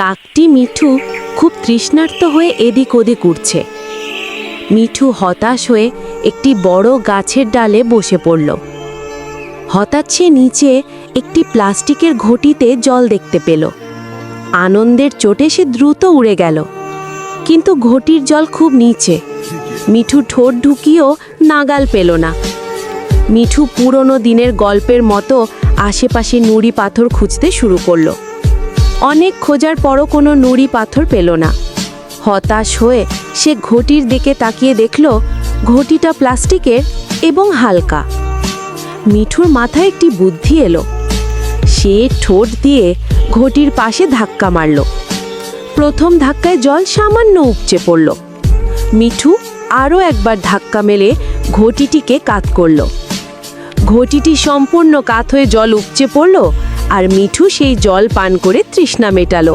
কাকটি মিঠু খুব তৃষ্ণার্ত হয়ে এদিক ওদিক উঠছে। মিঠু হতাশ হয়ে একটি বড় গাছের ডালে বসে পড়ল। হঠাৎ সে নিচে একটি প্লাস্টিকের ঘটিতে জল দেখতে পেল। আনন্দের চোটে সে দ্রুত উড়ে গেল, কিন্তু ঘটির জল খুব নিচে। মিঠু ঠোঁট ঢুকিয়েও নাগাল পেল না। মিঠু পুরনো দিনের গল্পের মতো আশেপাশে নুড়ি পাথর খুঁজতে শুরু করলো। অনেক খোঁজার পরও কোনো নুড়ি পাথর পেল না। হতাশ হয়ে সে ঘটির দিকে তাকিয়ে দেখল ঘটিটা প্লাস্টিকের এবং হালকা। মিঠুর মাথায় একটি বুদ্ধি এলো। সে ঠোঁট দিয়ে ঘটির পাশে ধাক্কা মারল। প্রথম ধাক্কায় জল সামান্য উপচে পড়ল। মিঠু আরও একবার ধাক্কা মেলে ঘটিটিকে কাত করল। ঘটিটি সম্পূর্ণ কাত হয়ে জল উপচে পড়ল, আর মিঠু সেই জল পান করে তৃষ্ণা মেটালো।